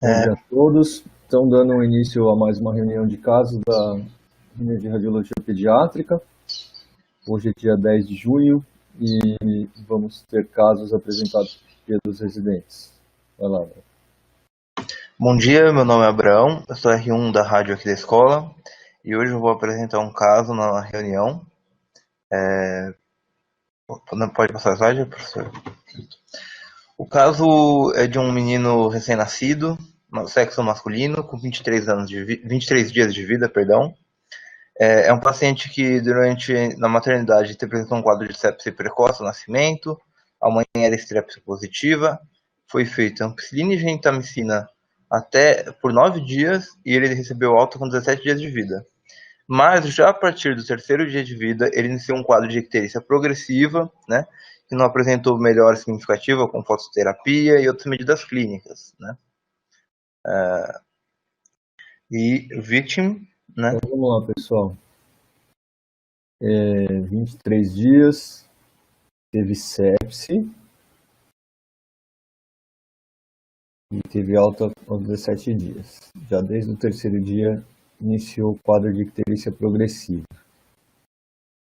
Bom dia a todos. Estão dando início a mais uma reunião de casos da linha de radiologia pediátrica. Hoje é dia 10 de junho e vamos ter casos apresentados pelos residentes. Vai lá, André. Bom dia, meu nome é Abraão, eu sou R1 da rádio aqui da escola e hoje eu vou apresentar um caso na reunião. Pode passar a slide, professor? O caso é de um menino recém-nascido, sexo masculino, com 23 dias de vida, perdão. É um paciente que na maternidade apresentou um quadro de sepse precoce ao nascimento, a mãe era estrepto positiva, foi feita ampicilina e gentamicina por 9 dias e ele recebeu alta com 17 dias de vida. Mas já a partir do terceiro dia de vida, ele iniciou um quadro de icterícia progressiva, né, que não apresentou melhora significativa com fotosserapia e outras medidas clínicas, né. E victim, né. Então vamos lá, pessoal. 23 dias, teve sepse e teve alta aos 17 dias. Já desde o terceiro dia iniciou o quadro de icterícia progressiva.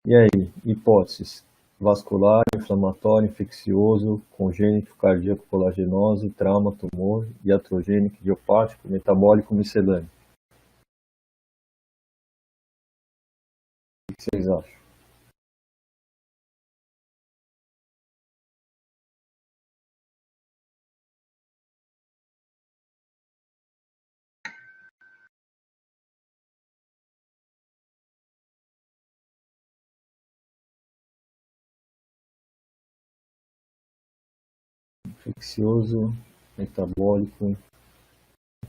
E aí, hipóteses: vascular, inflamatório, infeccioso, congênito, cardíaco, colagenoso, trauma, tumor, iatrogênico, idiopático, metabólico, miscelâneo. O que vocês acham? Infeccioso, metabólico,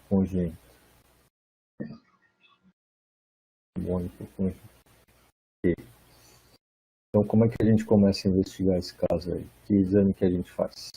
congênito. Metabólico, congênito. Então, como é que a gente começa a investigar esse caso aí? Que exame que a gente faz?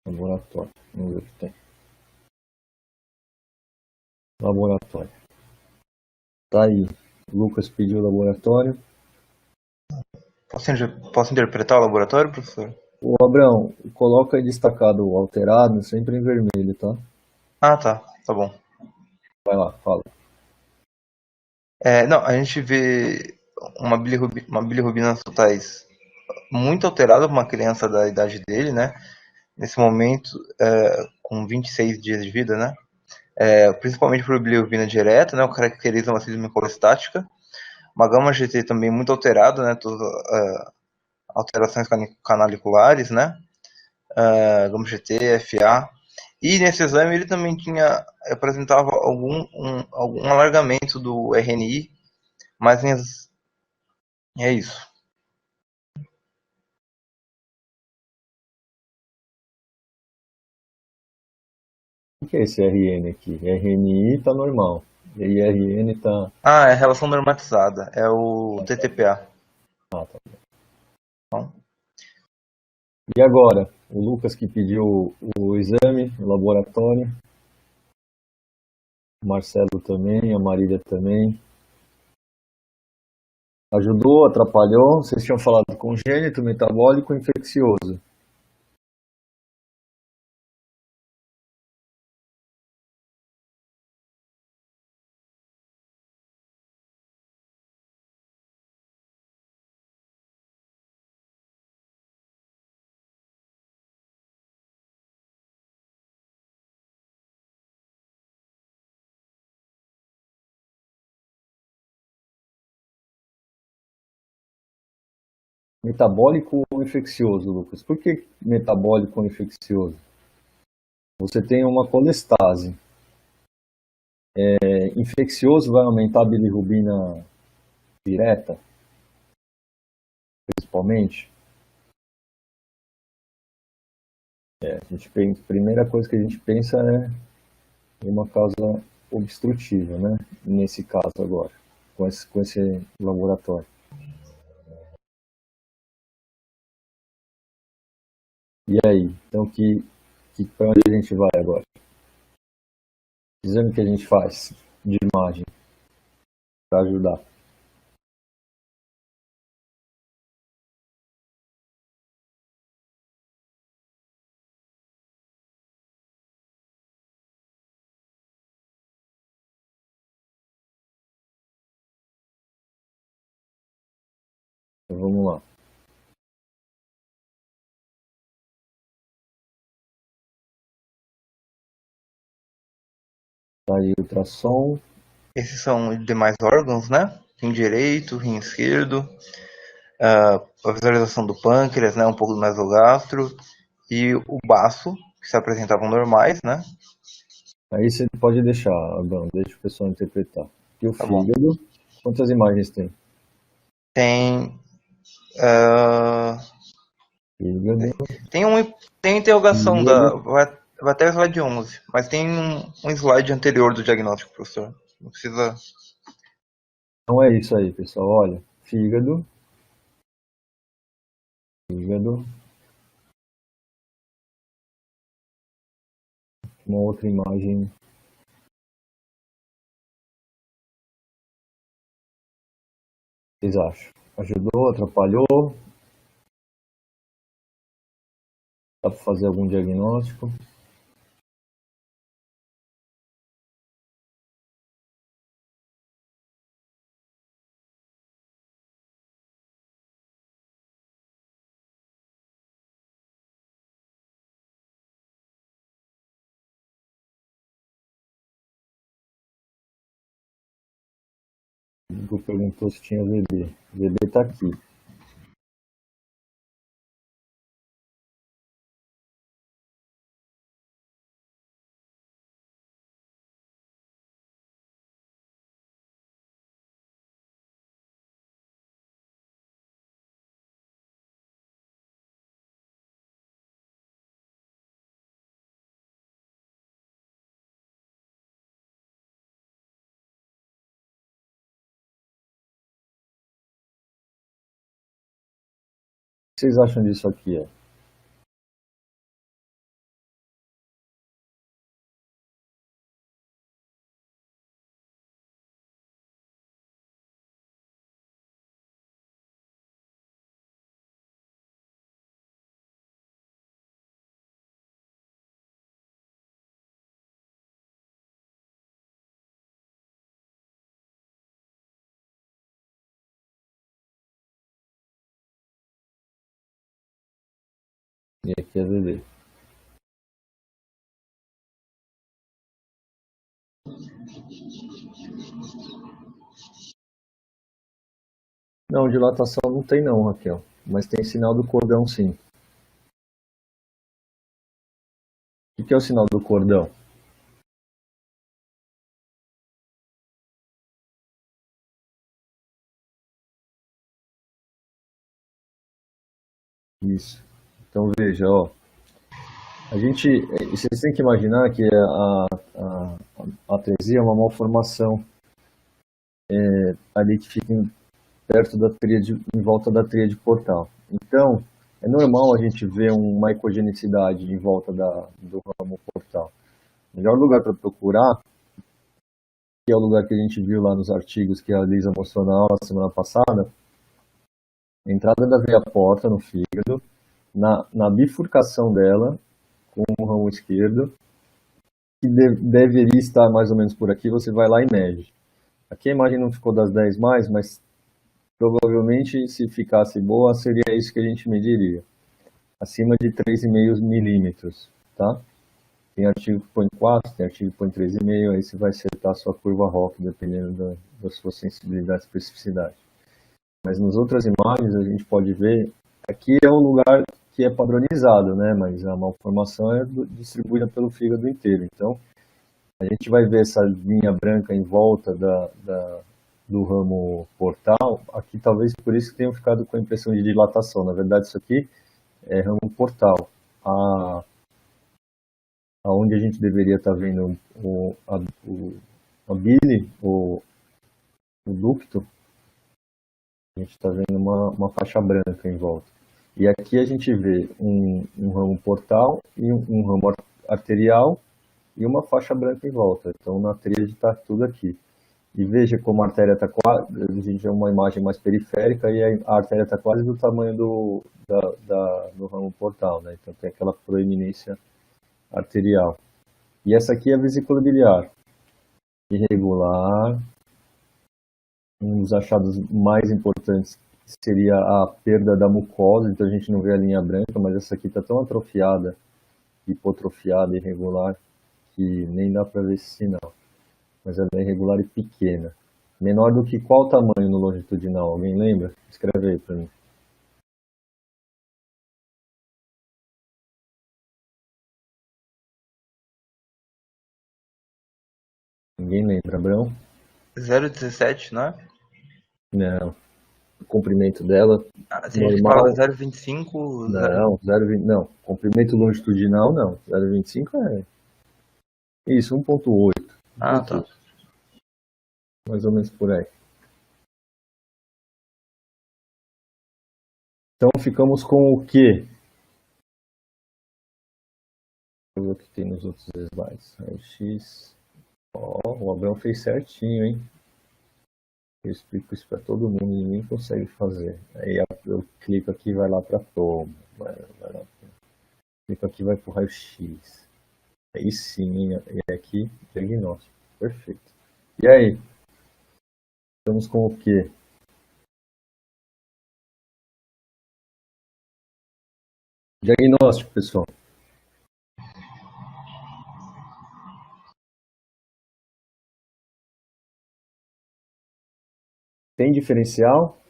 Laboratório. Vamos ver o que tem. Laboratório. Tá aí. O Lucas pediu o laboratório. Posso interpretar o laboratório, professor? O Abraão, coloca aí destacado o alterado, sempre em vermelho, tá? Ah, tá bom. Vai lá, fala. Não, a gente vê uma bilirrubina nas totais muito alterada para uma criança da idade dele, né? Nesse momento, com 26 dias de vida, né? Principalmente por bilirrubina direta, né? O caracteriza uma síndrome colestática. Uma gama GT também muito alterada, né? Todas alterações canaliculares, né? Gama GT, FA. E nesse exame ele também apresentava algum alargamento do RNI, mas é isso. O que é esse RN aqui? RNI tá normal. E aí RN tá. É relação normatizada. É o TTPA. Ah, tá. Então, E agora? O Lucas que pediu o exame, o laboratório. O Marcelo também, a Marília também. Ajudou, atrapalhou? Vocês tinham falado congênito, metabólico, infeccioso. Metabólico ou infeccioso, Lucas? Por que metabólico ou infeccioso? Você tem uma colestase. Infeccioso vai aumentar a bilirrubina direta, principalmente. A primeira coisa que a gente pensa é e uma causa obstrutiva, né? Nesse caso agora, com esse laboratório. E aí? Então, para onde a gente vai agora? Que exame que a gente faz de imagem para ajudar? Então, vamos lá. Tá aí o ultrassom. Esses são os demais órgãos, né? Rim direito, rim esquerdo, a visualização do pâncreas, né? Um pouco do nasogastro e o baço, que se apresentavam normais, né? Aí você pode deixar, Adão, deixa o pessoal interpretar. E o Tá bom. fígado, quantas imagens tem? Tem Fígado, tem interrogação fígado. vai até o slide 11, mas tem um slide anterior do diagnóstico, professor. Não precisa. Então é isso aí, pessoal. Olha, fígado, fígado. Uma outra imagem. Vocês acham? Ajudou, atrapalhou? Dá para fazer algum diagnóstico? O Google perguntou se tinha VB. VB está aqui. O que vocês acham disso aqui? Ó? E aqui é VB. Não, dilatação não tem não, Raquel. Mas tem sinal do cordão sim. O que é o sinal do cordão? Isso. Então veja, ó. Vocês têm que imaginar que a atresia é uma malformação ali que fica perto da tríade, em volta da tríade portal. Então, é normal a gente ver uma ecogenicidade em volta do ramo portal. O melhor lugar para procurar, que é o lugar que a gente viu lá nos artigos que a Lisa mostrou na aula semana passada, a entrada da veia porta no fígado, na bifurcação dela com o ramo esquerdo, que deveria estar mais ou menos por aqui, você vai lá e mede. Aqui a imagem não ficou das 10 mais, mas provavelmente se ficasse boa, seria isso que a gente mediria. Acima de 3,5 milímetros, tá? Tem artigo que põe 4, tem artigo que põe 3,5, aí você vai acertar a sua curva ROC, dependendo da sua sensibilidade e especificidade. Mas nas outras imagens a gente pode ver, aqui é um lugar que é padronizado, né? Mas a malformação é distribuída pelo fígado inteiro. Então, a gente vai ver essa linha branca em volta do ramo portal. Aqui talvez por isso que tenham ficado com a impressão de dilatação. Na verdade, isso aqui é ramo portal. aonde a gente deveria estar vendo a bile, o ducto, a gente está vendo uma faixa branca em volta. E aqui a gente vê um ramo portal e um ramo arterial e uma faixa branca em volta. Então na tríade está tudo aqui. E veja como a artéria está quase, a gente é uma imagem mais periférica e a artéria está quase do tamanho do ramo portal, né? Então tem aquela proeminência arterial. E essa aqui é a vesícula biliar, irregular. Um dos achados mais importantes seria a perda da mucosa, então a gente não vê a linha branca, mas essa aqui está tão atrofiada, hipotrofiada, irregular, que nem dá para ver esse sinal. Mas ela é irregular e pequena. Menor do que qual tamanho no longitudinal? Alguém lembra? Escreve aí para mim. Ninguém lembra, Abrão? 0,17, não é? Não. O comprimento dela, Tem gente que fala normal. 0,25. Não, 0,20, não. Comprimento longitudinal, não. 0,25 é. Isso, 1,8. Ah, tá. Mais ou menos por aí. Então ficamos com o quê? Deixa eu ver o que tem nos outros slides. Raio-X. Ó, o Abrão fez certinho, hein? Eu explico isso para todo mundo, ninguém consegue fazer. Aí eu clico aqui e vai lá para toma. Vai lá. Clico aqui e vai para o raio-X. Aí sim, e aqui, diagnóstico. Perfeito. E aí? Estamos com o quê? Diagnóstico, pessoal. Tem diferencial,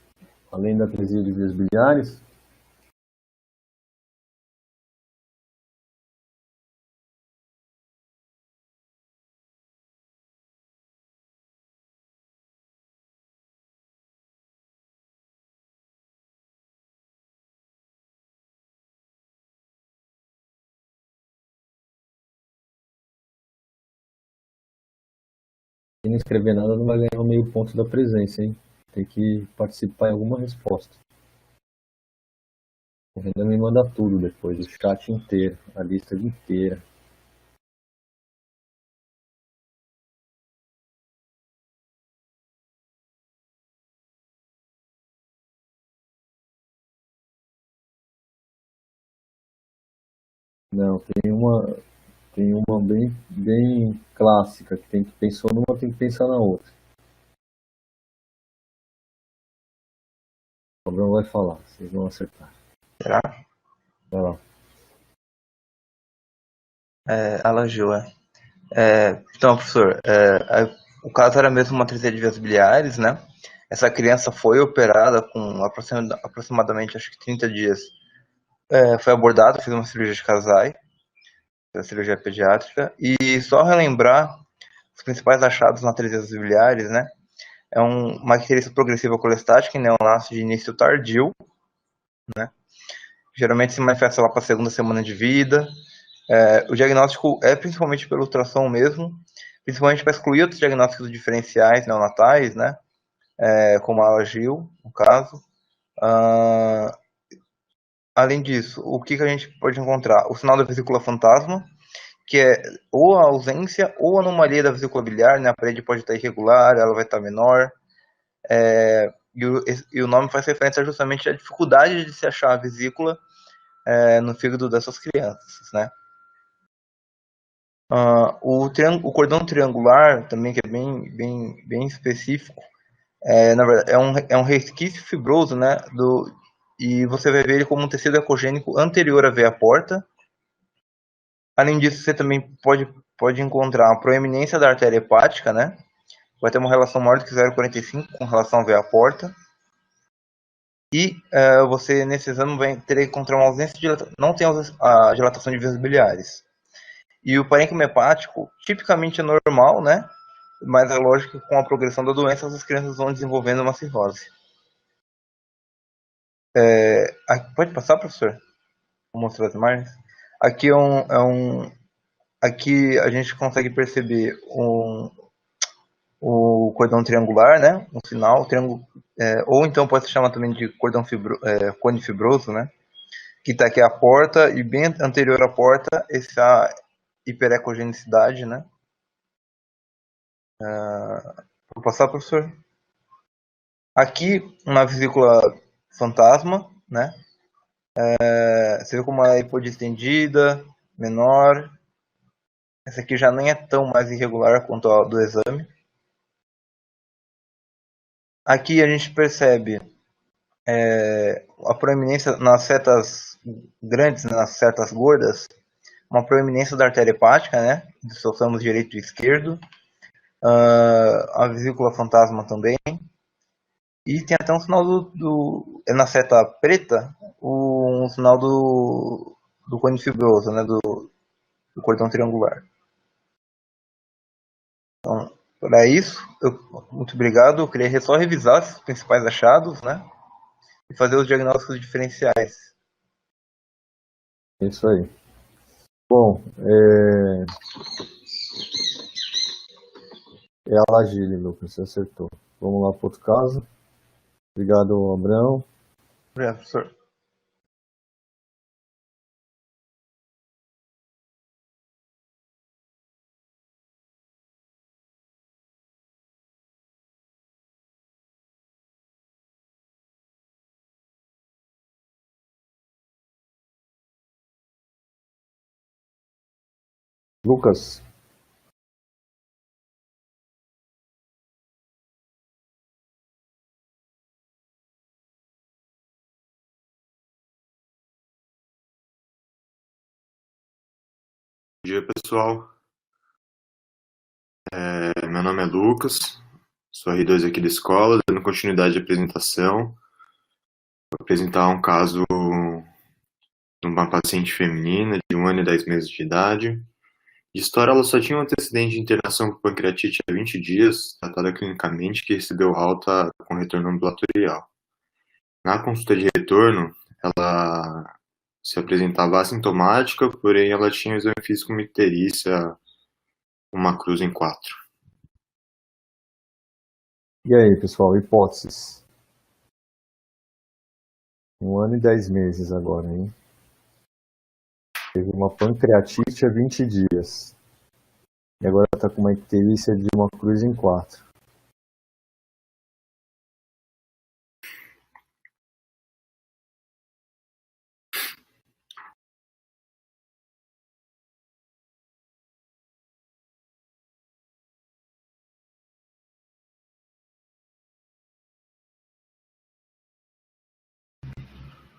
além da atresia de vias biliares? Quem não escrever nada não vai ganhar o meio ponto da presença, hein? Tem que participar em alguma resposta. O Renan me manda tudo depois, o chat inteiro, a lista inteira. Não, tem uma bem clássica, que tem que pensar numa, tem que pensar na outra. O Gabriel vai falar, vocês vão acertar. Será? Vai lá. Alagil, então, professor, o caso era mesmo uma atresia de vias biliares, né? Essa criança foi operada com aproximadamente, acho que 30 dias. Foi abordada, fez uma cirurgia de Kasai, a cirurgia pediátrica. E só relembrar os principais achados na atresia biliares, né? É uma icterícia progressiva colestática em neonatos de início tardio, né? Geralmente se manifesta lá para a segunda semana de vida. O diagnóstico é principalmente pela ultrassom mesmo, principalmente para excluir outros diagnósticos diferenciais neonatais, né? Como a Alagil, no caso. Além disso, o que a gente pode encontrar? O sinal da vesícula fantasma, que é ou a ausência ou a anomalia da vesícula biliar, né? A parede pode estar irregular, ela vai estar menor. E o nome faz referência justamente à dificuldade de se achar a vesícula no fígado dessas crianças, né? O cordão triangular, também, que é bem específico, na verdade, é um resquício fibroso, né? E você vai ver ele como um tecido ecogênico anterior à veia porta. Além disso, você também pode encontrar a proeminência da artéria hepática, né? Vai ter uma relação maior do que 0,45 com relação à veia porta. E você, nesse exame, vai ter que encontrar uma ausência de não tem a dilatação de vias biliares. E o parênquima hepático, tipicamente é normal, né? Mas é lógico que com a progressão da doença, as crianças vão desenvolvendo uma cirrose. Pode passar, professor? Vou mostrar as imagens. Aqui é um Aqui a gente consegue perceber o cordão triangular, né? Um sinal, triângulo, ou então pode se chamar também de cone fibroso, né? Que está aqui a porta e bem anterior à porta essa hiperecogenicidade, né? Vou passar, professor. Aqui uma vesícula fantasma, né? Você vê como ela é hipodistendida, menor. Essa aqui já nem é tão mais irregular quanto a do exame. Aqui a gente percebe a proeminência nas setas grandes, nas setas gordas, uma proeminência da artéria hepática, né? Dissociamos direito e esquerdo. A vesícula fantasma também. E tem até um sinal na seta preta, um sinal do cone fibroso, né? Do cordão triangular. Então, para isso, muito obrigado. Eu queria só revisar os principais achados, né? E fazer os diagnósticos diferenciais. É isso aí. Bom, é a Lagile, Lucas, você acertou. Vamos lá para outro caso. Obrigado, Abrão. Obrigado, professor. Lucas, Bom dia, pessoal. Meu nome é Lucas, sou R2 aqui da escola, dando continuidade à apresentação. Vou apresentar um caso de uma paciente feminina de 1 ano e 10 meses de idade. De história, ela só tinha um antecedente de internação com pancreatite há 20 dias, tratada clinicamente, que recebeu alta com retorno ambulatorial. Na consulta de retorno, ela se apresentava assintomática, porém ela tinha o exame físico uma icterícia, uma cruz em 4. e aí, pessoal, hipóteses? 1 ano e 10 meses agora, hein? Teve uma pancreatite há 20 dias. E agora está com uma icterícia de uma cruz em 4.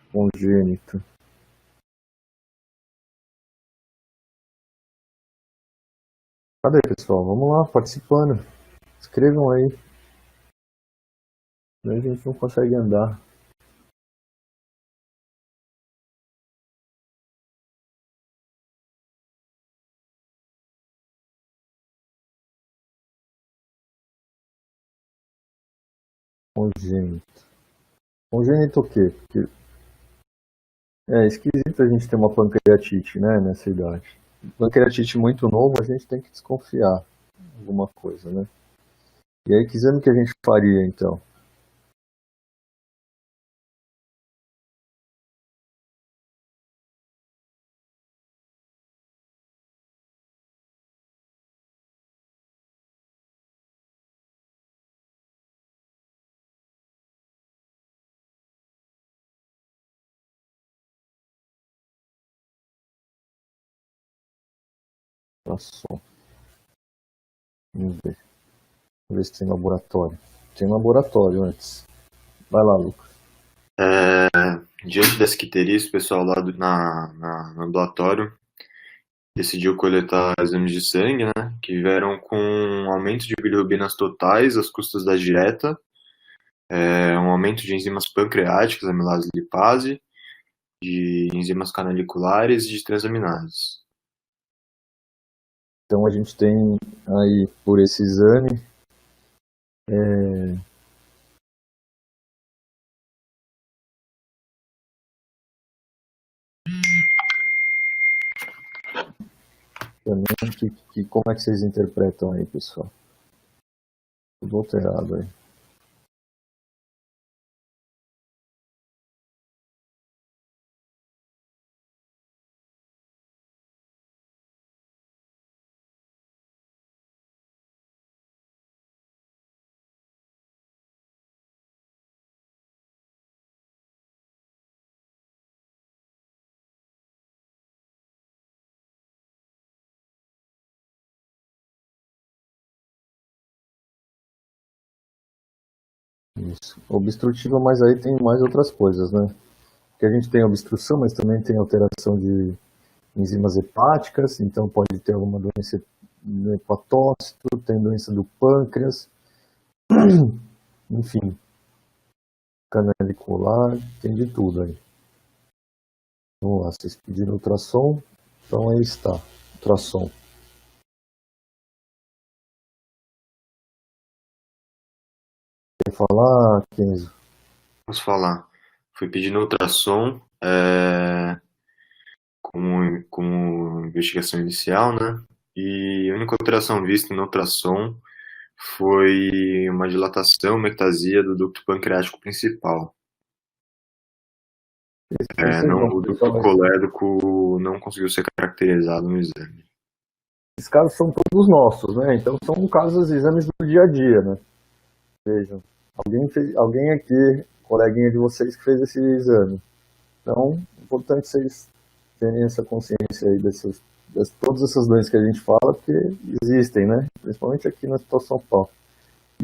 Congênito. Cadê, pessoal? Vamos lá, participando. Escrevam aí. Senão a gente não consegue andar. Congênito. Congênito o quê? Porque é esquisito a gente ter uma pancreatite, né, nessa idade. Pancreatite muito novo, a gente tem que desconfiar de alguma coisa, né? E aí, que exame que a gente faria, então? Ultrassom. Vamos ver. Vamos ver se tem laboratório. Tem laboratório antes. Vai lá, Lucas. Diante dessa icterícia, o pessoal lá no ambulatório decidiu coletar exames de sangue, né, que vieram com um aumento de bilirrubinas totais às custas da dieta, um aumento de enzimas pancreáticas, amilase e lipase, de enzimas canaliculares e de transaminases. Então a gente tem aí, por esse exame, Como é que vocês interpretam aí, pessoal? Tudo alterado aí. Isso. Obstrutiva, mas aí tem mais outras coisas, né? Porque a gente tem obstrução, mas também tem alteração de enzimas hepáticas, então pode ter alguma doença no hepatócito, tem doença do pâncreas, enfim, canalicular, tem de tudo aí. Vamos lá, vocês pediram ultrassom, então aí está, ultrassom. Quer falar, Kenzo? Vamos falar. Fui pedindo ultrassom como investigação inicial, né? E a única alteração vista no ultrassom foi uma dilatação, uma ectasia do ducto pancreático principal. O ducto colédoco não conseguiu ser caracterizado no exame. Esses casos são todos nossos, né? Então são casos, exames do dia a dia, né? Vejam, alguém aqui, coleguinha de vocês, que fez esse exame. Então, é importante vocês terem essa consciência aí de todas essas doenças que a gente fala, porque existem, né? Principalmente aqui na situação Paulo.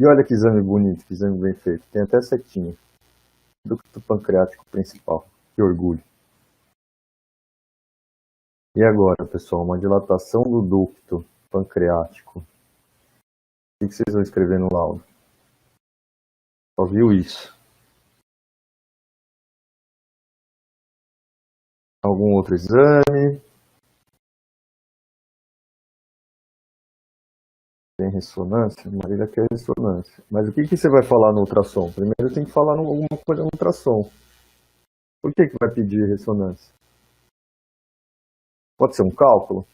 E olha que exame bonito, que exame bem feito. Tem até setinha. Ducto pancreático principal. Que orgulho. E agora, pessoal, uma dilatação do ducto pancreático. O que vocês vão escrever no laudo? Só viu isso? Algum outro exame? Tem ressonância? Marília quer ressonância. Mas o que você vai falar no ultrassom? Primeiro tem que falar alguma coisa no ultrassom. Por que vai pedir ressonância? Pode ser um cálculo?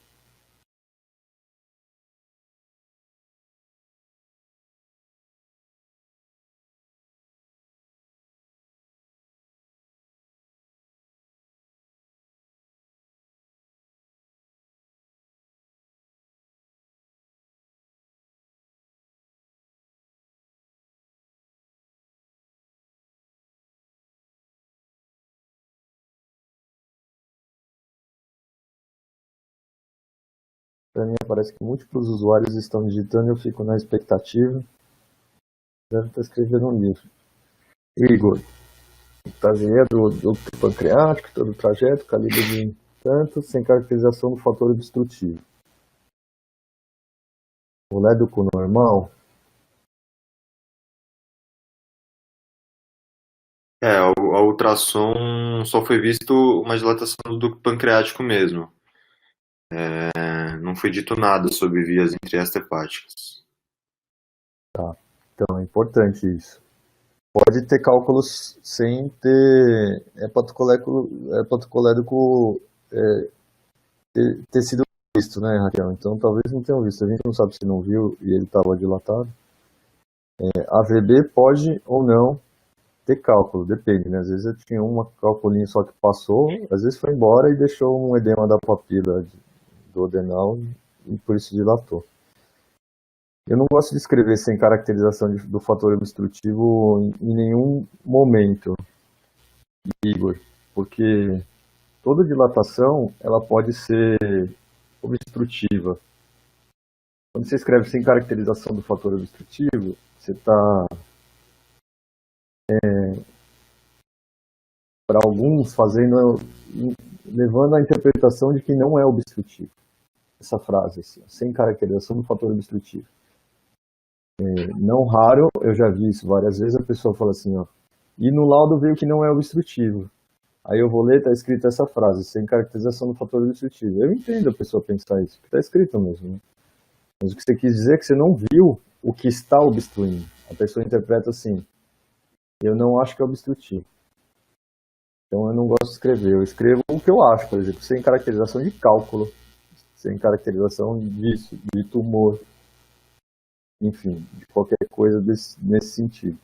Para mim parece que múltiplos usuários estão digitando e eu fico na expectativa. Deve estar escrevendo um livro. Igor, ectasia do ducto pancreático, todo o trajeto, calibre de tanto, sem caracterização do fator obstrutivo. O léduco normal. A ultrassom só foi visto uma dilatação do ducto pancreático mesmo. Não foi dito nada sobre vias intraestepáticas. Tá, então é importante isso. Pode ter cálculos sem ter hepatocolédoco ter sido visto, né, Raquel? Então talvez não tenham visto. A gente não sabe se não viu e ele estava dilatado. AVB pode ou não ter cálculo, depende, né? Às vezes eu tinha uma calculinha só que passou, às vezes foi embora e deixou um edema da papila do adenal e por isso dilatou. Eu não gosto de escrever sem caracterização do fator obstrutivo em nenhum momento, Igor, porque toda dilatação ela pode ser obstrutiva. Quando você escreve sem caracterização do fator obstrutivo, você está, para alguns, levando à interpretação de que não é obstrutivo. Essa frase, assim, sem caracterização do fator obstrutivo. Não raro, eu já vi isso várias vezes, a pessoa fala assim, ó, e no laudo veio que não é obstrutivo. Aí eu vou ler, está escrito essa frase, sem caracterização do fator obstrutivo. Eu entendo a pessoa pensar isso, porque está escrito mesmo, né? Mas o que você quis dizer é que você não viu o que está obstruindo. A pessoa interpreta assim, eu não acho que é obstrutivo. Então eu não gosto de escrever, eu escrevo o que eu acho, por exemplo, sem caracterização de cálculo. sem caracterização disso, de tumor, enfim, de qualquer coisa nesse sentido.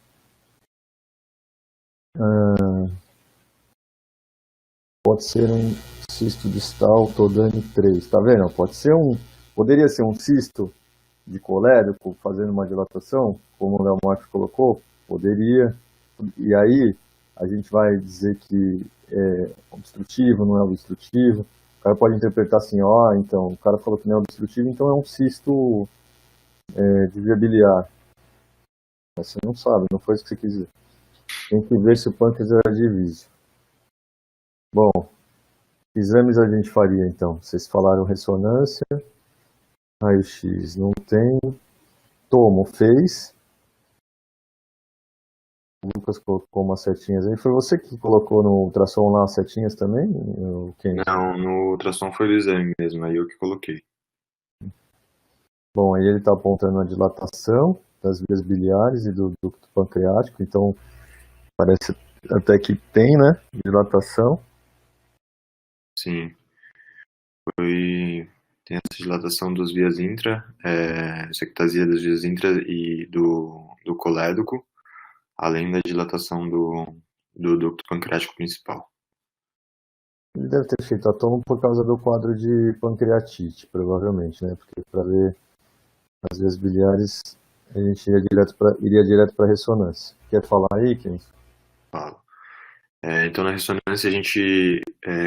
Pode ser um cisto distal Todani 3, tá vendo? Poderia ser um cisto de colédoco fazendo uma dilatação, como o Léo Marques colocou, poderia, e aí a gente vai dizer que é obstrutivo, não é obstrutivo. O cara pode interpretar assim, então, o cara falou que não é obstrutivo, então é um cisto de via biliar. Mas você não sabe, não foi isso que você quis dizer. Tem que ver se o pâncreas era divísio. Bom, exames a gente faria então. Vocês falaram ressonância, raio-x não tem, tomo fez. O Lucas colocou umas setinhas aí. Foi você que colocou no ultrassom lá as setinhas também? Não, no ultrassom foi do exame mesmo, aí eu que coloquei. Bom, aí ele está apontando a dilatação das vias biliares e do ducto pancreático, então parece até que tem, né, dilatação. Sim, tem essa dilatação das vias intra, sectasia das vias intra e do colédoco, além da dilatação do ducto pancreático principal. Ele deve ter feito a tomo por causa do quadro de pancreatite, provavelmente, né, porque para ver as vias biliares a gente iria direto para ressonância. Quer falar aí, Ken? Falo. Então, na ressonância, a gente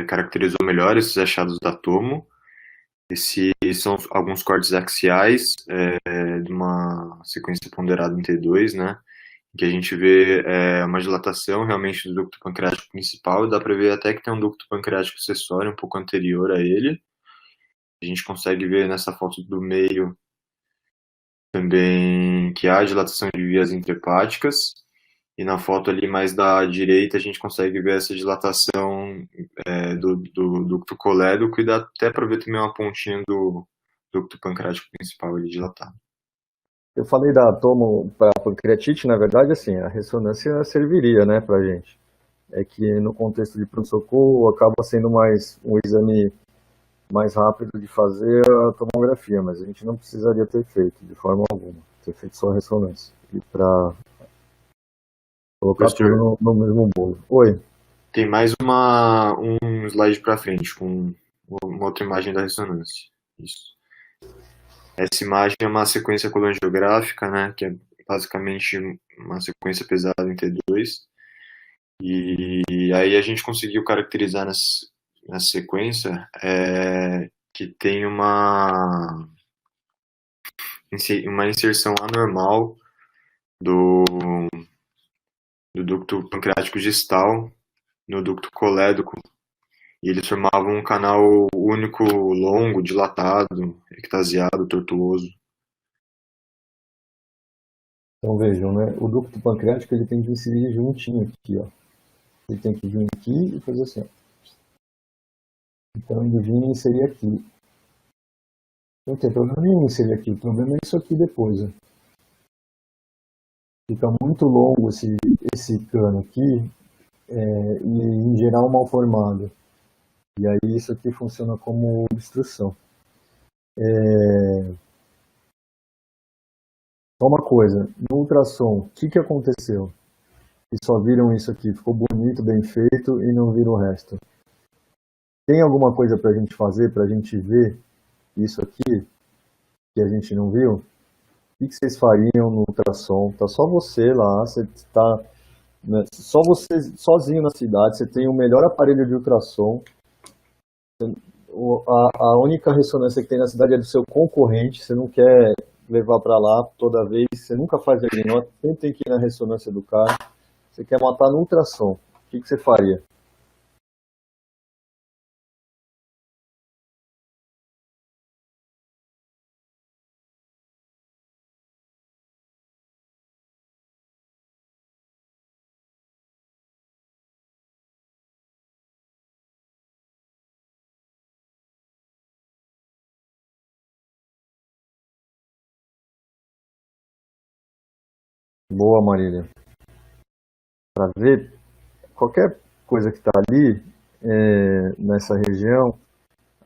caracterizou melhor esses achados da tomo. Esses são alguns cortes axiais de uma sequência ponderada em T2, né? Que a gente vê uma dilatação realmente do ducto pancreático principal, e dá para ver até que tem um ducto pancreático acessório um pouco anterior a ele. A gente consegue ver nessa foto do meio também que há dilatação de vias intrahepáticas. E na foto ali mais da direita a gente consegue ver essa dilatação do ducto colédoco, e dá até para ver também uma pontinha do ducto pancreático principal ali dilatado. Eu falei da tomo para pancreatite, na verdade, assim, a ressonância serviria, né, para gente. É que no contexto de pronto-socorro acaba sendo um exame mais rápido de fazer a tomografia, mas a gente não precisaria ter feito de forma alguma, ter feito só a ressonância. E para colocar tudo no mesmo bolo. Oi. Tem mais um slide para frente com uma outra imagem da ressonância. Isso. Essa imagem é uma sequência colangiográfica, né, que é basicamente uma sequência pesada em T2. E aí a gente conseguiu caracterizar nessa sequência que tem uma inserção anormal do ducto pancreático distal no ducto colédoco, e eles formavam um canal único longo, dilatado, ectasiado, tortuoso. Então vejam, né? O ducto pancreático ele tem que inserir juntinho aqui, ó. Ele tem que vir aqui e fazer assim, ó. Então ele vinha e inserir aqui. Não tem problema nenhum inserir aqui. O problema é isso aqui depois, ó. Fica muito longo esse cano aqui e em geral mal formado. E aí isso aqui funciona como obstrução. Só uma coisa, no ultrassom, o que aconteceu? E só viram isso aqui, ficou bonito, bem feito e não viram o resto. Tem alguma coisa para a gente fazer, para a gente ver isso aqui que a gente não viu? O que vocês fariam no ultrassom? Tá só você lá, você tá, né, só você sozinho na cidade, você tem o melhor aparelho de ultrassom. A única ressonância que tem na cidade é do seu concorrente, você não quer levar para lá toda vez, você nunca faz diagnóstico, sempre tem que ir na ressonância do cara. Você quer matar no ultrassom, o que você faria? Boa, Marília. Para ver qualquer coisa que está ali nessa região,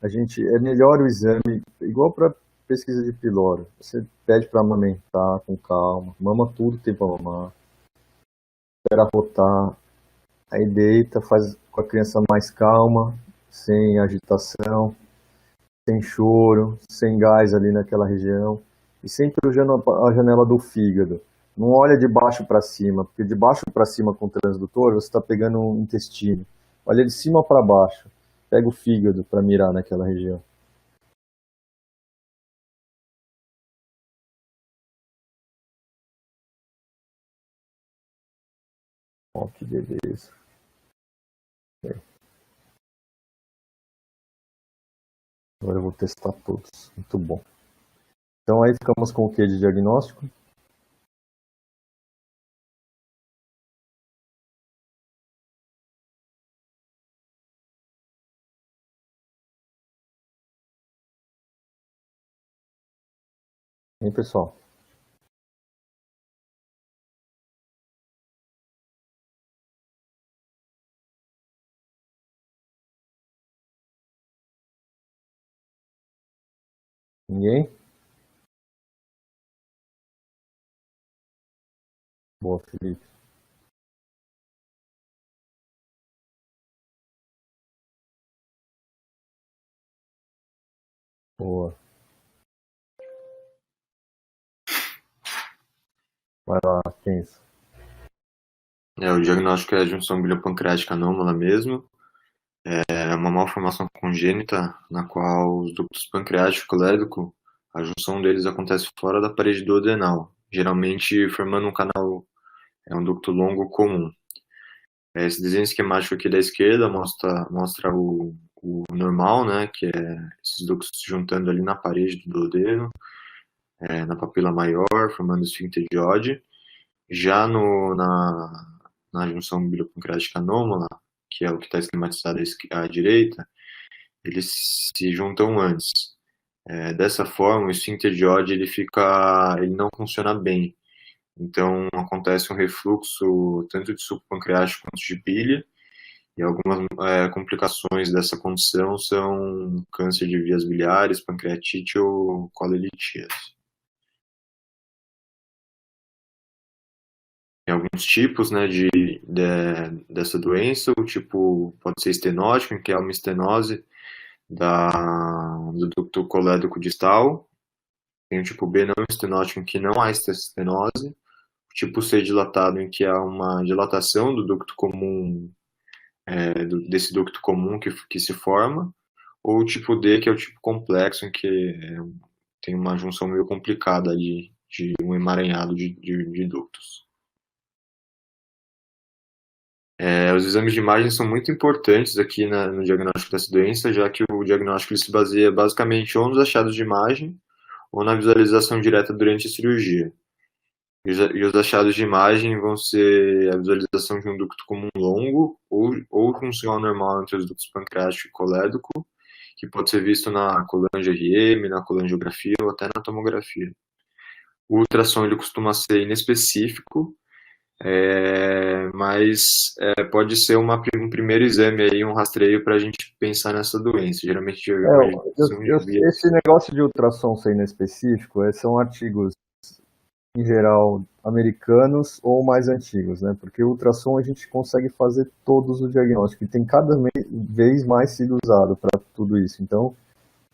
é melhor o exame, igual para pesquisa de pylori. Você pede para amamentar com calma, mama tudo que tem para mamar, espera rotar, aí deita, faz com a criança mais calma, sem agitação, sem choro, sem gás ali naquela região, e sempre olhando a janela do fígado. Não olha de baixo para cima, porque de baixo para cima com o transdutor você está pegando o intestino. Olha de cima para baixo, pega o fígado para mirar naquela região. Ó, que beleza. Agora eu vou testar todos. Muito bom. Então aí ficamos com o que de diagnóstico? Hein, pessoal? Ninguém? Boa, Felipe. Boa. Vai lá, Kenzo. O diagnóstico é a junção biliopancreática anômala mesmo. É uma malformação congênita na qual os ductos pancreático e colédoco, a junção deles acontece fora da parede duodenal, geralmente formando um canal, um ducto longo comum. Esse desenho esquemático aqui da esquerda mostra o normal, né, que é esses ductos se juntando ali na parede do duodeno, na papila maior, formando o esfíncter de Oddi. Já na junção biliopancreática anômala, que é o que está esquematizado à direita, eles se juntam antes. Dessa forma, o esfíncter de Oddi ele não funciona bem. Então, acontece um refluxo tanto de suco pancreático quanto de bile, e algumas complicações dessa condição são câncer de vias biliares, pancreatite ou colelitíase. Tem alguns tipos, né, dessa doença. O tipo pode ser estenótico, que é uma estenose do ducto colédoco distal. Tem o tipo B não estenótico, que não há estenose. O tipo C dilatado, em que há uma dilatação do ducto comum, desse ducto comum que se forma. Ou o tipo D, que é o tipo complexo, em que tem uma junção meio complicada de um emaranhado de ductos. Os exames de imagem são muito importantes aqui no diagnóstico dessa doença, já que o diagnóstico se baseia basicamente ou nos achados de imagem ou na visualização direta durante a cirurgia. E os achados de imagem vão ser a visualização de um ducto comum longo ou funcional normal entre os ductos pancreático e colédoco, que pode ser visto na colangio-RM, na colangiografia ou até na tomografia. O ultrassom ele costuma ser inespecífico, mas pode ser um primeiro exame aí, um rastreio para a gente pensar nessa doença. Geralmente esse negócio de ultrassom ser inespecífico são artigos em geral americanos ou mais antigos, né? Porque o ultrassom a gente consegue fazer todos os diagnósticos e tem cada vez mais sido usado para tudo isso. Então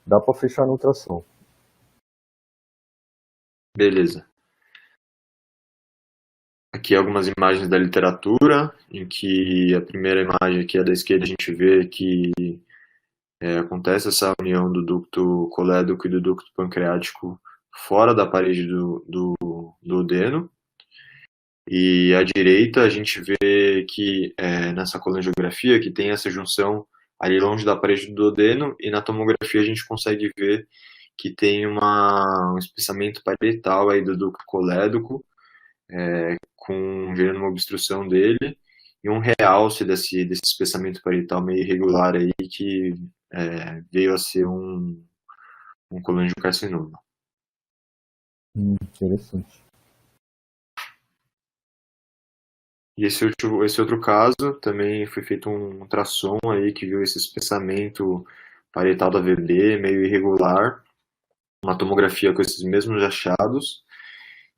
dá para fechar no ultrassom. Beleza. Aqui algumas imagens da literatura, em que a primeira imagem aqui, a da esquerda, a gente vê que acontece essa união do ducto colédoco e do ducto pancreático fora da parede do duodeno. E à direita a gente vê que nessa colangiografia que tem essa junção ali longe da parede do duodeno, e na tomografia a gente consegue ver que tem um espessamento parietal aí do ducto colédoco, gerando uma obstrução dele, e um realce desse espessamento parietal meio irregular aí, que veio a ser um colangiocarcinoma. Interessante. E esse outro caso, também foi feito um ultrassom aí, que viu esse espessamento parietal da VB meio irregular, uma tomografia com esses mesmos achados,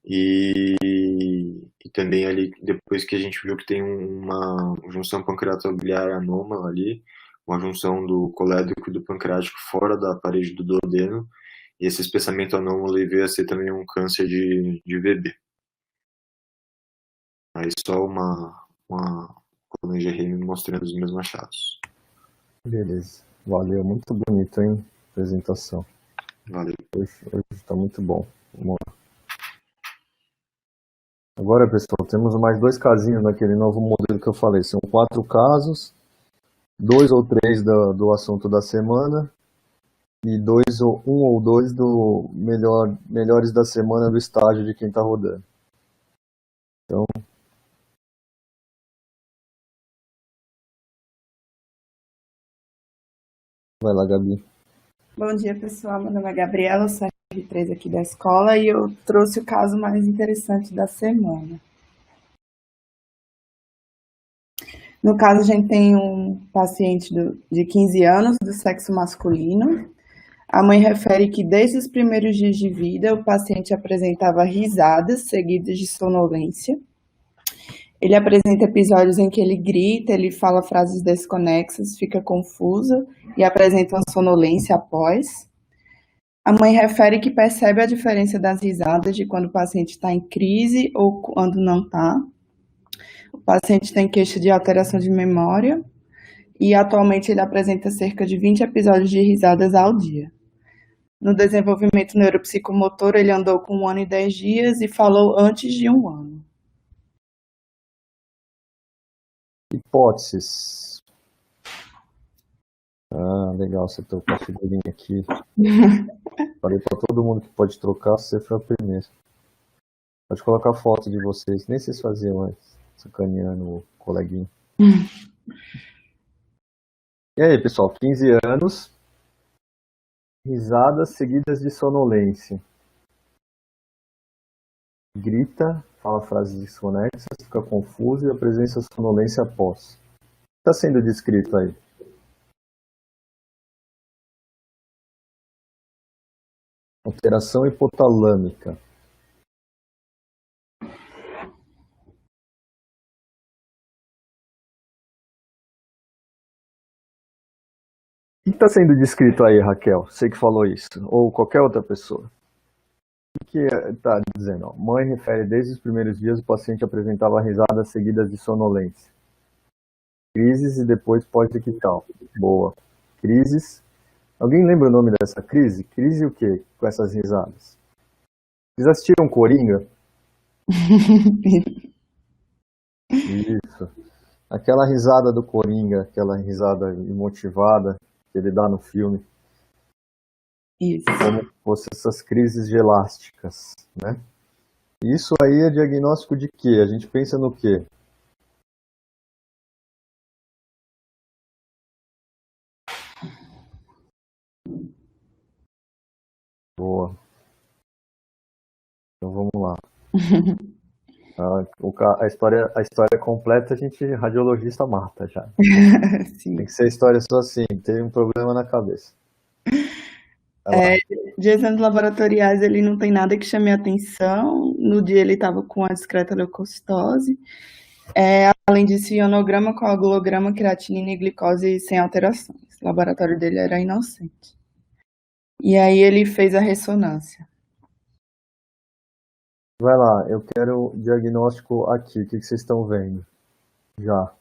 e também ali, depois que a gente viu que tem uma junção pancreatobiliar anômala ali, uma junção do colédoco e do pancreático fora da parede do duodeno, e esse espessamento anômalo veio a ser também um câncer de VB. Aí só uma colangierreme mostrando os mesmos achados. Beleza. Valeu, muito bonito, hein? Apresentação. Valeu. Hoje tá muito bom. Vamos lá. Agora, pessoal, temos mais 2 casinhos naquele novo modelo que eu falei. São 4 casos, 2 ou 3 do assunto da semana e 1 ou 2 do melhores da semana do estágio de quem está rodando. Então, vai lá, Gabi. Bom dia, pessoal. Meu nome é Gabriela, eu sou R3 aqui da escola e eu trouxe o caso mais interessante da semana. No caso, a gente tem um paciente de 15 anos, do sexo masculino. A mãe refere que desde os primeiros dias de vida, o paciente apresentava risadas seguidas de sonolência. Ele apresenta episódios em que ele grita, ele fala frases desconexas, fica confuso e apresenta uma sonolência após. A mãe refere que percebe a diferença das risadas de quando o paciente está em crise ou quando não está. O paciente tem queixa de alteração de memória e atualmente ele apresenta cerca de 20 episódios de risadas ao dia. No desenvolvimento neuropsicomotor, ele andou com 1 ano e 10 dias e falou antes de 1 ano. Hipóteses. Ah, legal, você trocou a figurinha aqui. Falei para todo mundo que pode trocar, você foi a primeira. Pode colocar foto de vocês, nem vocês faziam mais, sacaneando o coleguinha. E aí, pessoal, 15 anos, risadas seguidas de sonolência. Grita, fala frases desconexas, fica confuso e apresenta sonolência após. O que está sendo descrito aí? Alteração hipotalâmica. O que está sendo descrito aí, Raquel? Você que falou isso, ou qualquer outra pessoa. O que está dizendo? Ó, mãe refere desde os primeiros dias o paciente apresentava risadas seguidas de sonolência. Crises e depois pós-ictal. Boa. Crises. Alguém lembra o nome dessa crise? Crise o quê? Com essas risadas. Vocês assistiram Coringa? Isso. Aquela risada do Coringa, aquela risada imotivada que ele dá no filme. Isso. Como se fossem essas crises elásticas, né? Isso aí é diagnóstico de quê? A gente pensa no quê? Boa. Então vamos lá. A história completa a gente, radiologista, mata já. Sim. Tem que ser história só assim, tem um problema na cabeça. De exames laboratoriais, ele não tem nada que chame a atenção. No dia ele estava com a discreta leucocitose. Além disso, ionograma, coagulograma, creatinina e glicose sem alterações. O laboratório dele era inocente. E aí ele fez a ressonância. Vai lá, eu quero o diagnóstico aqui. O que vocês estão vendo? Já.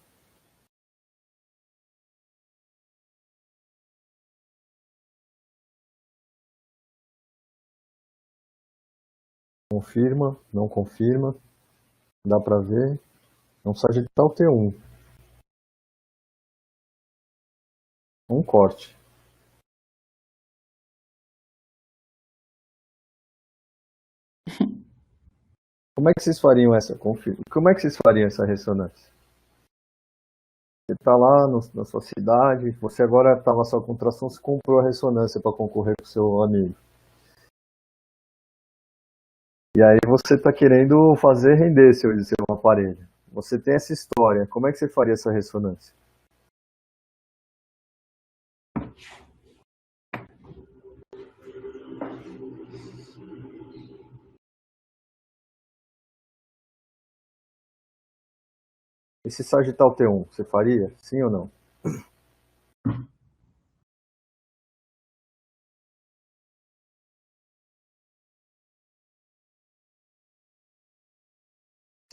Confirma, não confirma. Dá para ver. Não sagital T1. Um corte. Como é que vocês fariam essa Como é que vocês fariam essa ressonância? Você está lá na sua cidade, você agora estava só com tração, você comprou a ressonância para concorrer com o seu amigo. E aí você está querendo fazer render seu aparelho. Você tem essa história. Como é que você faria essa ressonância? esse sagital T1, você faria? Sim ou não?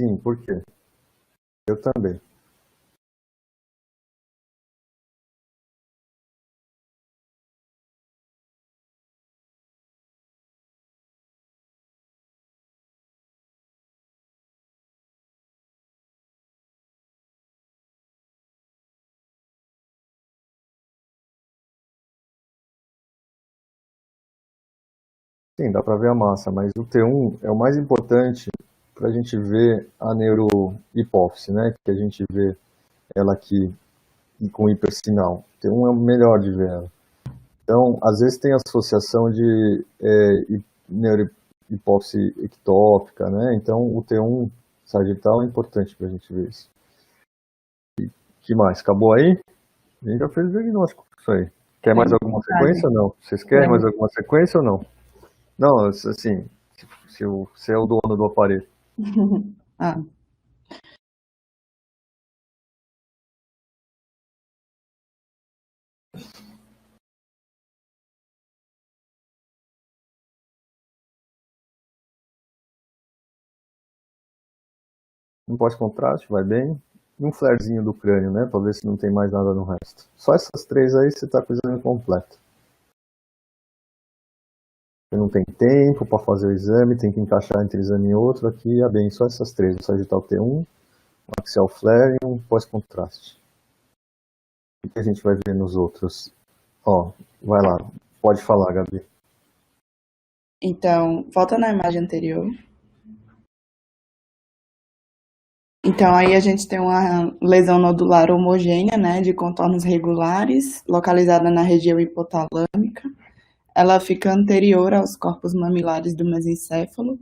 Sim, por quê? Eu também. Sim, dá para ver a massa, mas o T1 é o mais importante para a gente ver a neurohipófise, né? Que a gente vê ela aqui e com hipersinal. T1 é o melhor de ver ela. Então, às vezes tem associação de neurohipófise ectópica, né? Então, o T1 sagital é importante para a gente ver isso. E que mais? Acabou aí? A gente já fez o diagnóstico com isso aí. Quer mais alguma sequência ou não? Vocês querem mais alguma sequência ou não? Não, assim, se você é o dono do aparelho. Ah, Um pós-contraste, vai bem. E um flarezinho do crânio, né? Pra ver se não tem mais nada no resto. Só essas três aí você tá com o exame completo. Você não tem tempo para fazer o exame, tem que encaixar entre exame e outro. Aqui é bem, só essas três. O sagital T1, o axial flare e um pós-contraste. O que a gente vai ver nos outros? Ó, vai lá. Pode falar, Gabi. então, volta na imagem anterior. Então, aí a gente tem uma lesão nodular homogênea, né, de contornos regulares, localizada na região hipotalâmica. Ela fica anterior aos corpos mamilares do mesencéfalo,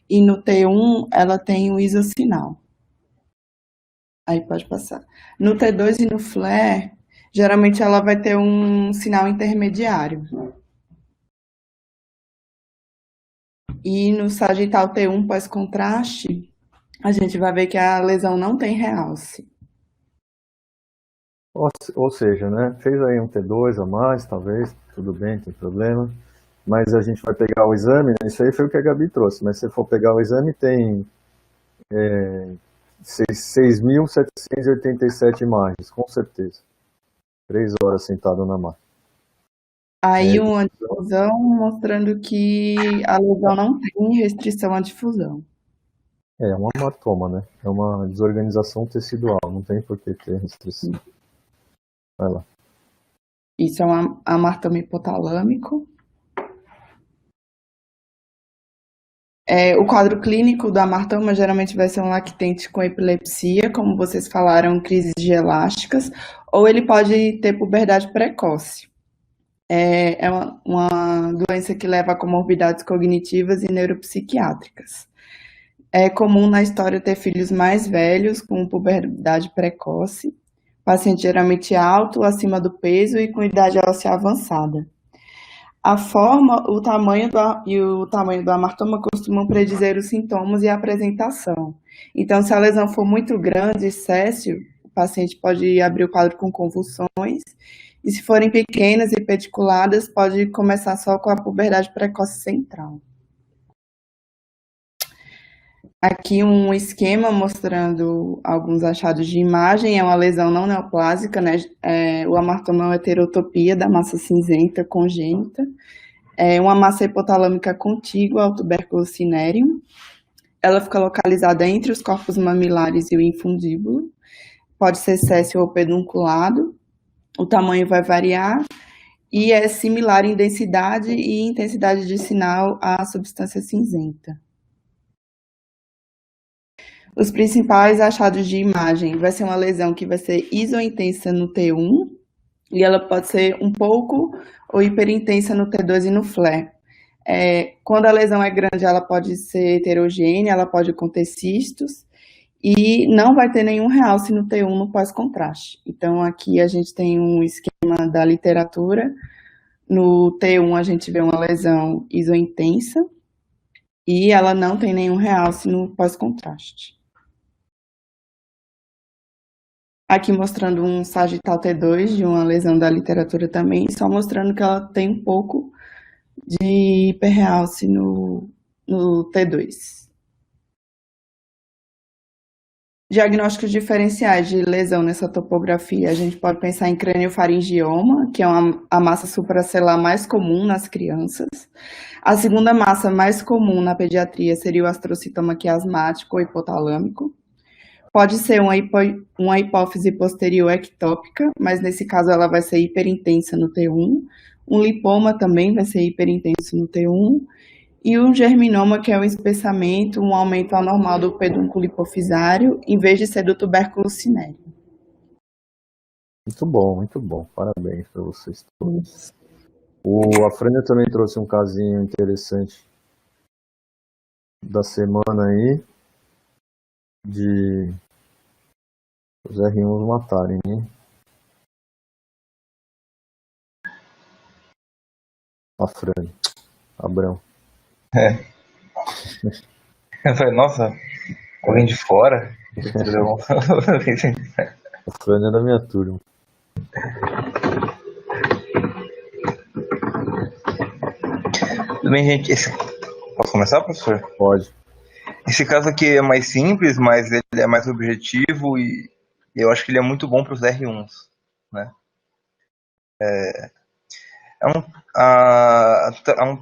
e no T1 ela tem o isossinal. Aí pode passar. No T2 e no FLAIR, geralmente ela vai ter um sinal intermediário. E no sagital T1 pós-contraste, a gente vai ver que a lesão não tem realce. Ou seja, né? Fez aí um T2 a mais, talvez, tudo bem, tem problema. Mas a gente vai pegar o exame, né? Isso aí foi o que a Gabi trouxe, mas se for pegar o exame, tem 6.787 imagens, com certeza. 3 horas sentado na máquina. Aí uma antifusão mostrando que a lesão não tem restrição à difusão. É uma hematoma, né? É uma desorganização tecidual, não tem por que ter restrição. Vai lá. Isso é um amartoma hipotalâmico. O quadro clínico do amartoma geralmente vai ser um lactente com epilepsia, como vocês falaram, crises elásticas, ou ele pode ter puberdade precoce. É uma doença que leva a comorbidades cognitivas e neuropsiquiátricas. É comum na história ter filhos mais velhos com puberdade precoce, paciente geralmente alto, acima do peso e com idade óssea avançada. A forma, o tamanho do amartoma costumam predizer os sintomas e a apresentação. Então, se a lesão for muito grande, céssio, o paciente pode abrir o quadro com convulsões, e se forem pequenas e peticuladas, pode começar só com a puberdade precoce central. Aqui um esquema mostrando alguns achados de imagem, é uma lesão não neoplásica, né? O amartoma é uma heterotopia da massa cinzenta congênita, é uma massa hipotalâmica contígua ao tubérculo cinéreum. Ela fica localizada entre os corpos mamilares e o infundíbulo, pode ser céssio ou pedunculado, o tamanho vai variar e é similar em densidade e intensidade de sinal à substância cinzenta. Os principais achados de imagem vai ser uma lesão que vai ser isointensa no T1 e ela pode ser um pouco ou hiperintensa no T2 e no FLAIR. Quando a lesão é grande, ela pode ser heterogênea, ela pode conter cistos e não vai ter nenhum realce no T1 no pós-contraste. Então, aqui a gente tem um esquema da literatura. No T1 a gente vê uma lesão isointensa e ela não tem nenhum realce no pós-contraste. Aqui mostrando um sagital T2 de uma lesão da literatura também, só mostrando que ela tem um pouco de hiperrealce no T2. Diagnósticos diferenciais de lesão nessa topografia. A gente pode pensar em craniofaringioma, que é a massa supracelular mais comum nas crianças. A segunda massa mais comum na pediatria seria o astrocitoma quiasmático ou hipotalâmico. Pode ser uma hipófise posterior ectópica, mas nesse caso ela vai ser hiperintensa no T1. Um lipoma também vai ser hiperintenso no T1. E um germinoma, que é um espessamento, um aumento anormal do pedúnculo hipofisário, em vez de ser do tubérculo cinéreo. Muito bom, muito bom. Parabéns para vocês todos. A Frânia também trouxe um casinho interessante da semana aí, de os R1s matarem, hein? A Frânia, Abrão. Eu falei, nossa, alguém de fora? A Frânia é da minha turma. Tudo bem, gente? Posso começar, professor? Pode. Esse caso aqui é mais simples, mas ele é mais objetivo e eu acho que ele é muito bom para os R1s, né?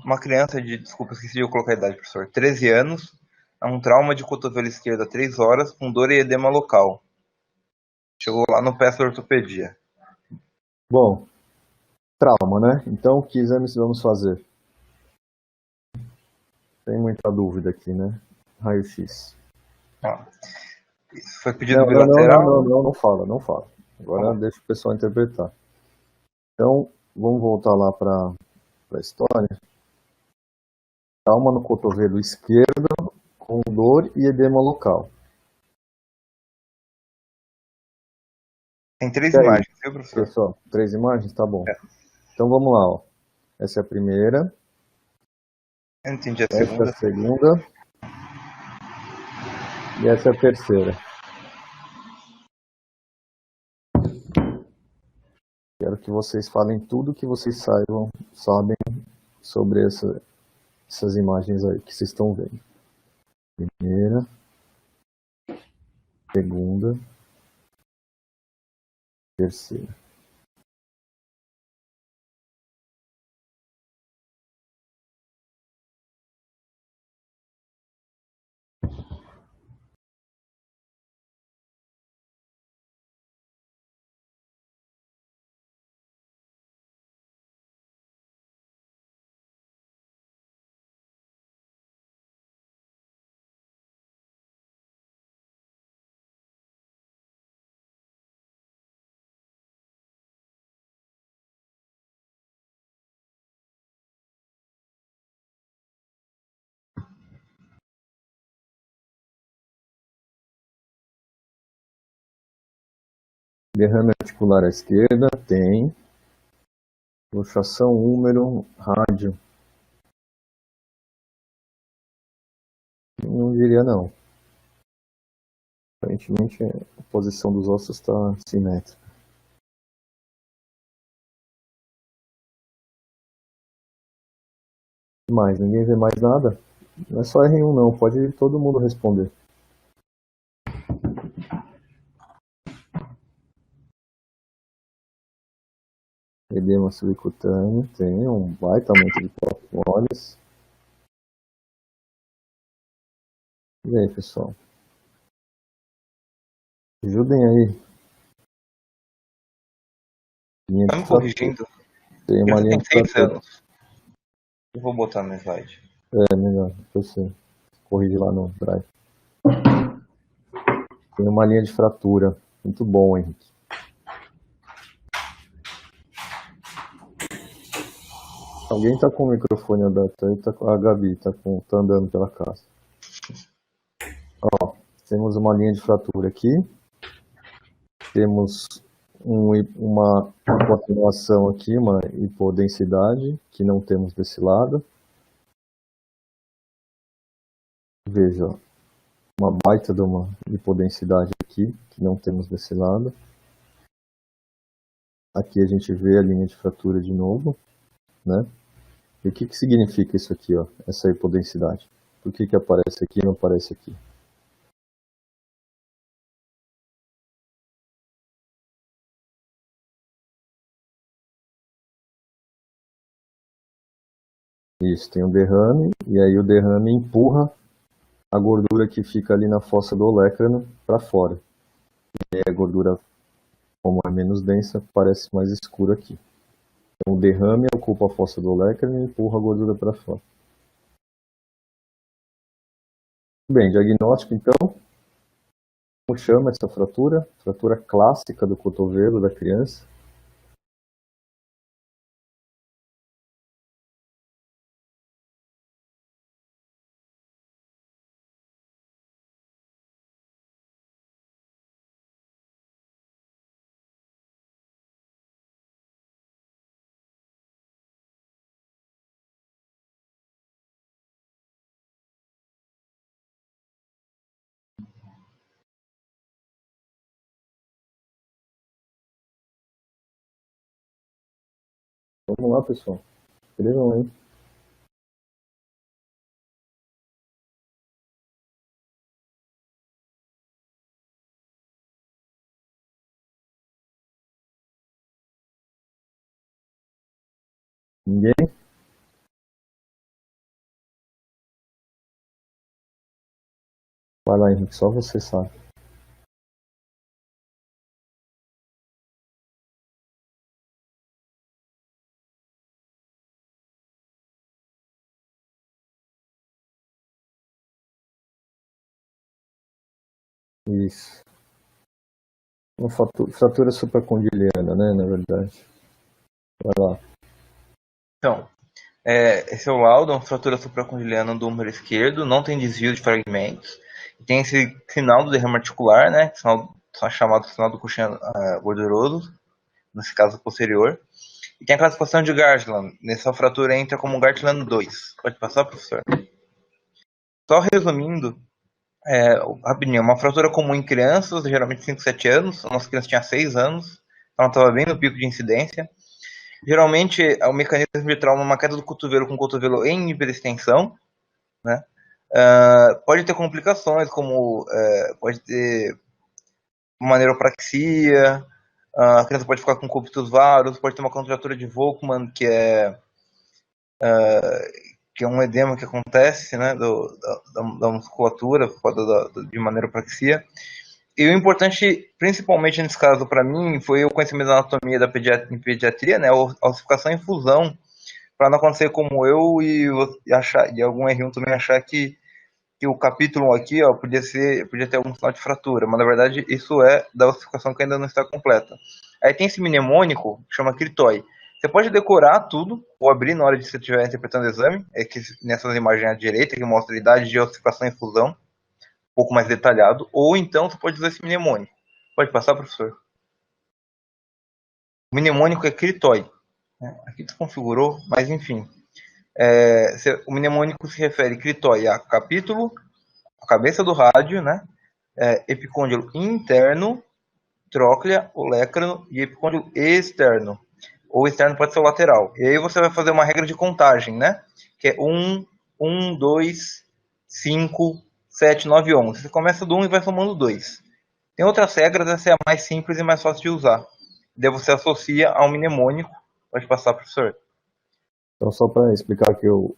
Uma criança desculpa, esqueci de colocar a idade, professor, 13 anos, um trauma de cotovelo esquerdo há 3 horas, com dor e edema local. Chegou lá no PES da ortopedia. Bom, trauma, né? Então, que exames vamos fazer? Tem muita dúvida aqui, né? Raio-X. Isso foi pedido bilateral? Não fala. Agora deixa o pessoal interpretar. Então, vamos voltar lá para a história. Trauma no cotovelo esquerdo com dor e edema local. Tem 3 imagens, viu, professor? Pessoal, 3 imagens? Tá bom. Então vamos lá, ó. Essa é a primeira. Eu entendi a segunda. Essa é a segunda. E essa é a terceira. Quero que vocês falem tudo que vocês sabem sobre essas imagens aí que vocês estão vendo. Primeira, segunda, terceira. Derrame articular à esquerda, tem. Luxação húmero, rádio. Não diria não. Aparentemente a posição dos ossos está simétrica. Mais, ninguém vê mais nada? Não é só R1 não, pode todo mundo responder. Edema subcutâneo, tem um baita aumento de moles. E aí, pessoal? Ajudem aí. Tá me corrigindo? Tem uma linha de 6 anos. Eu vou botar no slide. É, melhor, você corrige lá no drive. Tem uma linha de fratura. Muito bom, Henrique. Alguém tá com o microfone aberto aí? A Gabi tá andando pela casa. Ó, temos uma linha de fratura aqui. Temos uma continuação aqui, uma hipodensidade, que não temos desse lado. Veja, ó, uma baita de uma hipodensidade aqui, que não temos desse lado. Aqui a gente vê a linha de fratura de novo, né? E o que significa isso aqui, ó, essa hipodensidade? Por que aparece aqui e não aparece aqui? Isso, tem um derrame, e aí o derrame empurra a gordura que fica ali na fossa do olecrano para fora. E aí a gordura, como é menos densa, parece mais escura aqui. Então o derrame ocupa a fossa do olecrano e empurra a gordura para fora. Bem, diagnóstico então, como chama essa fratura? Fratura clássica do cotovelo da criança. Vamos lá, pessoal. Escrevam aí. Ninguém? Vai lá, Henrique, só você sabe. Isso. Uma fratura supracondiliana, né, na verdade. Vai lá. Então, esse é o laudo, uma fratura supracondiliana do húmero esquerdo, não tem desvio de fragmentos. Tem esse sinal do derrame articular, né, chamado sinal do coxinha gorduroso, nesse caso posterior. E tem a classificação de Gartland. Nessa fratura entra como Gartland 2. Pode passar, professor? Só resumindo, rapidinho, uma fratura comum em crianças, geralmente 5, 7 anos. A nossa criança tinha 6 anos, então ela estava bem no pico de incidência. Geralmente, o mecanismo de trauma é uma queda do cotovelo com o cotovelo em hiperextensão, né? Pode ter complicações, como pode ter uma neuropraxia, a criança pode ficar com cúbitos varos, pode ter uma contratura de Volkmann, que é um edema que acontece, né, da musculatura, de uma neuropraxia. E o importante, principalmente nesse caso para mim, foi o conhecimento da anatomia da pediatria, né, a ossificação e fusão, para não acontecer como eu e algum R1 também achar que o capítulo aqui, ó, podia ter algum sinal de fratura, mas na verdade isso é da ossificação que ainda não está completa. Aí tem esse mnemônico que chama Critói. Você pode decorar tudo, ou abrir na hora de você estiver interpretando o exame, que nessas imagens à direita, que mostra a idade de ossificação e fusão, um pouco mais detalhado, ou então você pode usar esse mnemônico. Pode passar, professor? O mnemônico é Critói. Aqui desconfigurou, mas enfim. O mnemônico se refere Critói a capítulo, a cabeça do rádio, né? Epicôndilo interno, tróclea, olecrano e epicôndilo externo. O externo pode ser o lateral. E aí você vai fazer uma regra de contagem, né? Que é 1, 2, 5, 7, 9, 11. Você começa do 1 e vai somando 2. Tem outras regras, essa é a mais simples e mais fácil de usar. Daí você associa ao mnemônico. Pode passar, professor. Então, só para explicar que o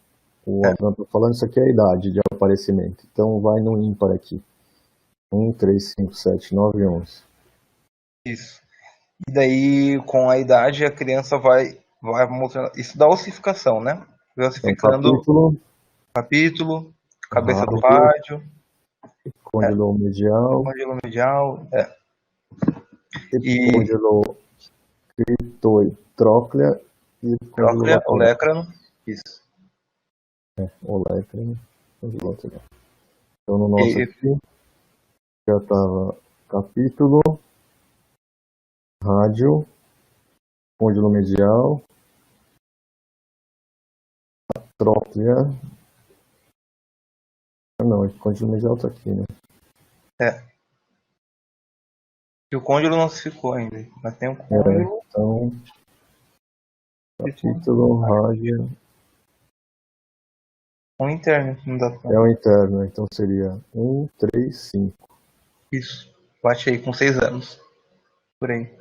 Abraham está falando, isso aqui é a idade de aparecimento. Então, vai no ímpar aqui. 1, 3, 5, 7, 9, 11. Isso. E daí, com a idade, a criança vai mostrando. Isso dá ossificação, né? Vai ossificando Então, capítulo, cabeça do rádio, rádio, côndilo medial, côndilo medial, e epicôndilo criptoitróclea e côndilo tróclea, lateral. olecrano. Isso. Olecrano, côndilo lateral. Então, no nosso aqui, já estava capítulo, rádio, côndilo medial, tróclea. Ah, não, o côndilo medial está aqui, né? E o côndilo não se ficou ainda, mas tem um côndilo. Então, capítulo, rádio, Um interno, não dá pra... é o interno, então seria 1, 3, 5. Isso. Bate aí com 6 anos. Por aí.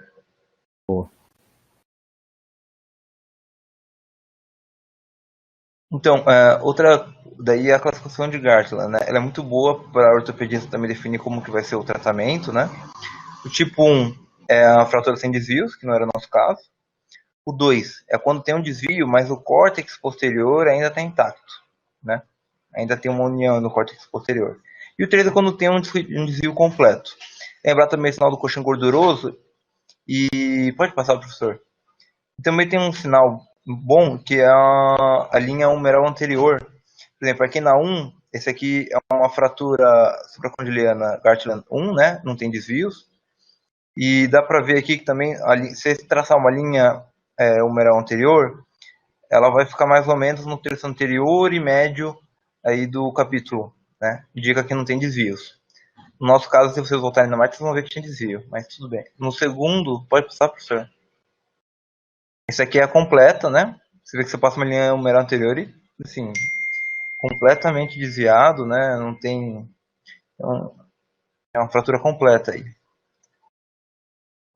Pô. Então, daí a classificação de Gartland, né? Ela é muito boa para a ortopedista também definir como que vai ser o tratamento, né? O tipo 1 é a fratura sem desvios, que não era o nosso caso. O 2 é quando tem um desvio, mas o córtex posterior ainda está intacto, né? Ainda tem uma união no córtex posterior. E o 3 é quando tem um desvio completo. Lembrar também o sinal do coxim gorduroso. E pode passar, professor. Também tem um sinal bom que é a linha humeral anterior. Por exemplo, aqui na 1, esse aqui é uma fratura supracondiliana Gartland 1, né? Não tem desvios. E dá para ver aqui que também, se traçar uma linha humeral anterior, ela vai ficar mais ou menos no terço anterior e médio aí do capítulo, né? Indica que não tem desvios. No nosso caso, se vocês voltarem na marca, vocês vão ver que tinha desvio, mas tudo bem. No segundo, pode passar, professor? Esse aqui é a completa, né? Você vê que você passa uma linha humeral anterior e, assim, completamente desviado, né? Não tem... É uma fratura completa aí.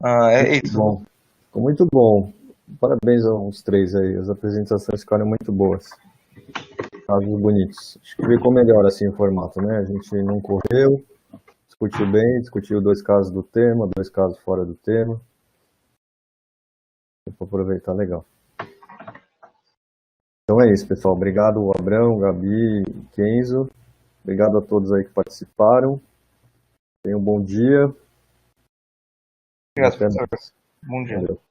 É Muito isso. bom. Ficou muito bom. Parabéns aos três aí. As apresentações ficaram muito boas. Casos bonitos. Acho que ficou melhor assim o formato, né? A gente não correu, discutiu bem, discutiu 2 casos do tema, 2 casos fora do tema. Vou aproveitar legal. Então é isso, pessoal. Obrigado, Abrão, Gabi, Kenzo. Obrigado a todos aí que participaram. Tenham um bom dia. Obrigado, Até professor. mais. Bom dia. Valeu.